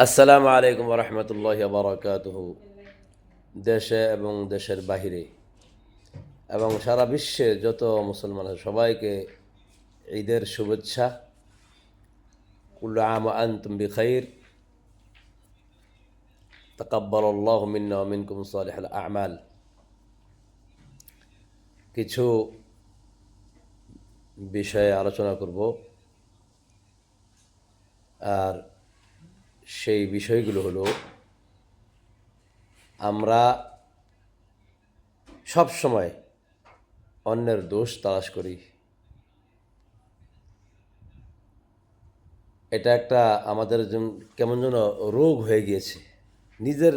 আসসালামু আলাইকুম রহমতুল্লাহ বারাকাতুহু। দেশে এবং দেশের বাহিরে এবং সারা বিশ্বে যত মুসলমান আছে সবাইকে ঈদের শুভেচ্ছা। কুল্লু আম ওয়া আনতুম বিখাইর। তাকাব্বালাল্লাহু মিন্না ওয়া মিনকুম সালিহাল আ'মাল। কিছু বিষয়ে আলোচনা করব, আর সেই বিষয়গুলো হলো, আমরা সব সময় অন্যের দোষ তালাশ করি। এটা একটা আমাদের কেমন যেন রোগ হয়ে গিয়েছে। নিজের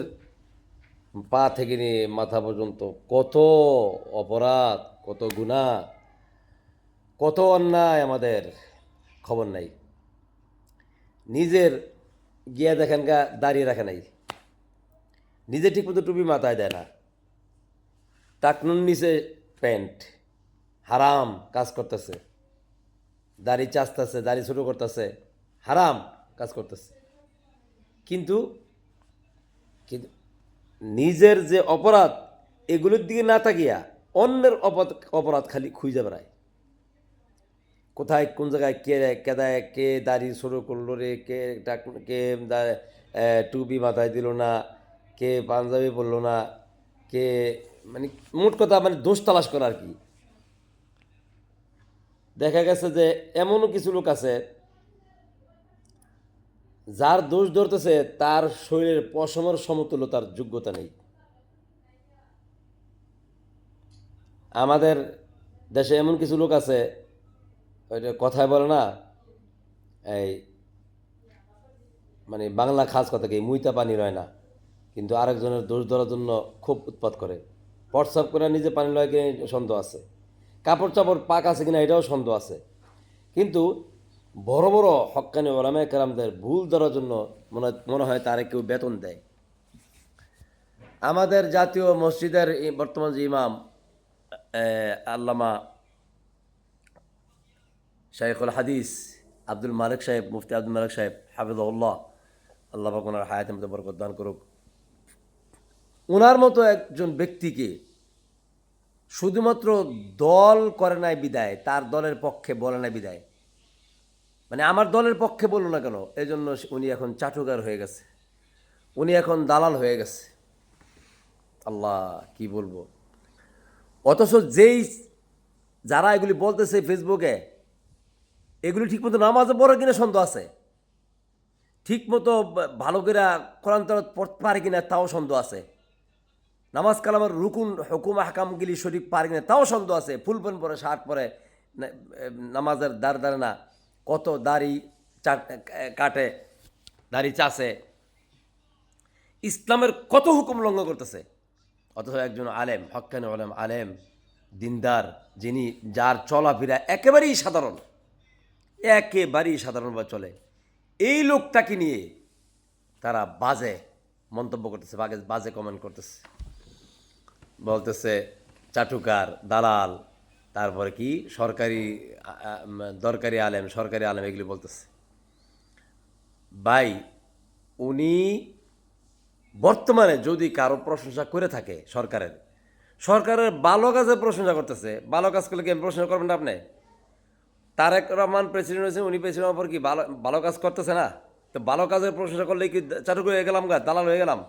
পা থেকে নিয়ে মাথা পর্যন্ত কত অপরাধ, কত গুনাহ, কত অন্যায় আমাদের খবর নাই। নিজের গিয়া দেখেন দাঁড়িয়ে রাখে নাই, নিজে ঠিক মতো টুপি মাথায় দেয় না, টাকনুন নিচে প্যান্ট, হারাম কাজ করতেছে, দাড়ি চাচতেছে, দাড়ি ছোটো করতেছে, হারাম কাজ করতেছে। কিন্তু কিন্তু নিজের যে অপরাধ, এগুলোর দিকে না তাকিয়া অন্যের অপরাধ খালি খুঁজে বেড়ায়। কোথায় কোন জায়গায় কে কেদায়, কে দাড়ি শুরু করলো রে, কে টুপি মাথায় দিল না, কে পাঞ্জাবি পরলো না, কে, মানে মোট কথা মানে দোষ তালাশ করা আর কি। দেখা গেছে যে এমনও কিছু লোক আছে যার দোষ ধরতেছে তার শরীরের পশমের সমতুল্য তার যোগ্যতা নেই। আমাদের দেশে এমন কিছু লোক আছে, ওইটা কথায় বলে না, এই মানে বাংলা খাস কথা কি, মুইতা পানি রয় না, কিন্তু আরেকজনের দোষ ধরার জন্য খুব উৎপাত করে। প্রস্রাব করে নিজে পানি লয় কিনা সন্দেহ আছে, কাপড় চাপড় পাক আছে কিনা এটাও সন্দেহ আছে। কিন্তু বড় বড় হক্কানি ওলামায়ে কেরামদের ভুল ধরার জন্য মনে হয় তারে কেউ বেতন দেয়। আমাদের জাতীয় মসজিদের বর্তমান যে ইমাম আল্লামা শাইখুল হাদিস আব্দুল মালিক সাহেব, মুফতি আব্দুল মালিক সাহেব হাফিজাহুল্লাহ, আল্লাহ পাক ওনার হায়াতের মধ্যে বরকত দান করুক। ওনার মতো একজন ব্যক্তিকে শুধুমাত্র দল করে নাই বিদায়, তার দলের পক্ষে বলে নাই বিদায়, মানে আমার দলের পক্ষে বললো না কেন, এই জন্য উনি এখন চাটুকার হয়ে গেছে, উনি এখন দালাল হয়ে গেছে। আল্লাহ, কি বলবো। অথচ যারা এগুলি বলতেছে ফেসবুকে, এগুলি ঠিকমতো নামাজে পড়ে কিনা সন্দেহ আছে, ঠিকমতো ভালো করে কোরআন তেলাওয়াত পড়তে পারে কিনা তাও সন্দেহ আছে, নামাজ কালামের রুকুন হুকুম আহকামগুলি শরীফ পারে কিনা তাও সন্দেহ আছে। ফুল প্যান্ট পরে, শার্ট পরে, নামাজের দাঁড়ে না, কত দাড়ি কাটে, দাড়ি চাষে, ইসলামের কত হুকুম লঙ্ঘন করতেছে। অথচ একজন আলেম, হক্কানি আলেম, আলেম দিনদার, যিনি, যার চলাফেরা একেবারেই সাধারণ, একেবারেই সাধারণভাবে চলে, এই লোকটাকে নিয়ে তারা বাজে মন্তব্য করতেছে, বাজে কমেন্ট করতেছে, বলতেছে চাটুকার, দালাল, তারপরে কি সরকারি দরকারি আলেম, সরকারি আলেম, এগুলি বলতেছে। ভাই, উনি বর্তমানে যদি কারো প্রশংসা করে থাকে সরকারের ভালো কাজের প্রশংসা করতেছে, ভালো কাজ করলে কি আমি প্রশংসা করবেন না আপনি? তারেক রহমান প্রেসিডেন্ট হয়েছে, উনি প্রেসিডেন্ট হওয়ার পর কি ভালো ভালো কাজ করতেছে না? তো ভালো কাজের প্রশংসা করলে কি চাটুক হয়ে গেলাম, দালাল হয়ে গেলাম?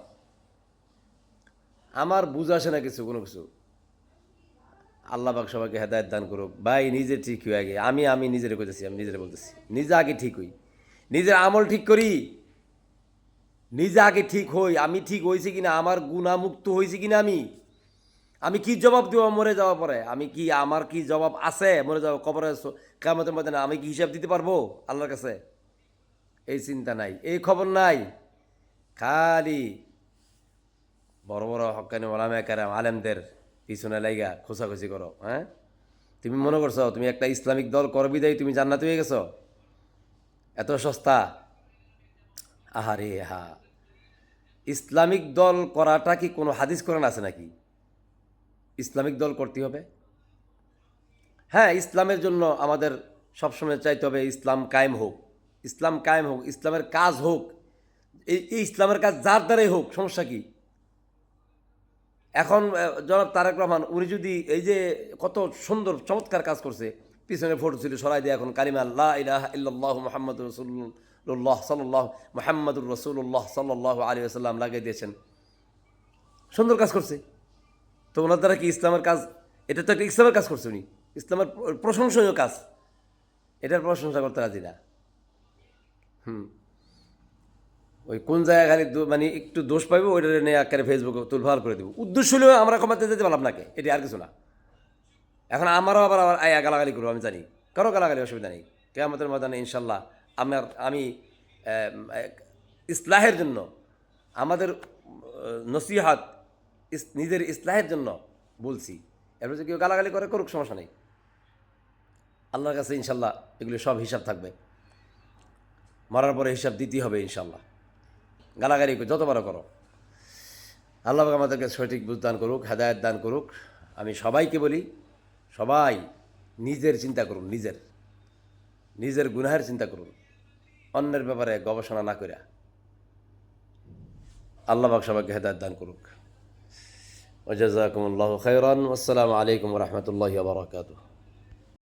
আমার বুঝে আসে না কিছু, কোনো কিছু। আল্লাহ পাক সবাইকে হেদায়েত দান করুক। ভাই, নিজে ঠিক হয়ে আগে, আমি নিজেরে কইতেছি, আমি নিজেরে বলতেছি, নিজে আগে ঠিক হই, নিজের আমল ঠিক করি, নিজে আগে ঠিক হই। আমি ঠিক হয়েছি কিনা, আমার গুণামুক্ত হয়েছি কিনা, আমি আমি কি জবাব দেবো মরে যাওয়ার পরে? আমার কি জবাব আছে মরে যাওয়া কবরে, কিয়ামতের মধ্যে? না, আমি কি হিসাব দিতে পারবো আল্লাহর কাছে? এই চিন্তা নাই, এই খবর নাই। খালি বড় বড় হক্কানি ওলামায়ে কেরাম আলেমদের পিছনে লাইগা খোঁচাখুচি করো। হ্যাঁ, তুমি মনে করছো তুমি একটা ইসলামিক দল করবি দেয় তুমি জান্নাতি হয়ে গেছো? এত সস্তা? আহারে হা, ইসলামিক দল করাটা কি কোনো হাদিস কোরআন আছে নাকি ইসলামিক দল করতে হবে? হ্যাঁ, ইসলামের জন্য আমাদের সবসময় চাইতে হবে ইসলাম কায়েম হোক, ইসলাম কায়েম হোক, ইসলামের কাজ হোক, এই ইসলামের কাজ যার দ্বারাই হোক, সমস্যা কি? এখন জনাব তারেক রহমান উনি যদি এই যে কত সুন্দর চমৎকার কাজ করছে, পিছনে ফটো ছিল সরাই দিয়ে এখন কালিমা লা ইলাহা ইল্লাল্লাহু মুহাম্মাদুর রাসূলুল্লাহ সাল্লাল্লাহু মুহাম্মাদুর রাসূলুল্লাহ সাল্লাল্লাহু আলাইহি ওয়াসাল্লাম লাগিয়ে দিয়েছেন, সুন্দর কাজ করছে। তো ওনার দ্বারা কি ইসলামের কাজ? এটা তো একটা ইসলামের কাজ করছে উনি, ইসলামের প্রশংসনীয় কাজ, এটার প্রশংসা করতে রাজি না। ওই কোন জায়গায় খালি মানে একটু দোষ পাইব ওইটা নিয়ে একেবারে ফেসবুকে তুলভাল করে দেবো, উদ্দেশ্য হলেও আমরা ক্ষমাতে যেতে পারলাম নাকি, এটি আর কিছু না। এখন আমারও আবার গালাগালি করবো, আমি জানি কারো গালাগালি অসুবিধা নেই, কিয়ামতের ময়দানে ইনশাল্লাহ আমি ইসলাহের জন্য আমাদের নসিহাত নিজের ইসলাহের জন্য বলছি। এরপর যদি কেউ গালাগালি করে করুক, সমস্যা নেই, আল্লাহর কাছে ইনশাল্লাহ এগুলি সব হিসাব থাকবে, মরার পরে হিসাব দিতেই হবে ইনশাল্লাহ। গালাগালি যতবার করো, আল্লাহ আমাদেরকে সঠিক বুঝ দান করুক, হেদায়েত দান করুক। আমি সবাইকে বলি, সবাই নিজের চিন্তা করুন, নিজের গুনাহের চিন্তা করুন, অন্যের ব্যাপারে গবেষণা না করে। আল্লাহ পাক সবাইকে হেদায়েত দান করুক। ওয়া জাযাকুমুল্লাহু খাইরান। আসসালামু আলাইকুম ওয়া রাহমাতুল্লাহি ওয়া বারাকাতুহু।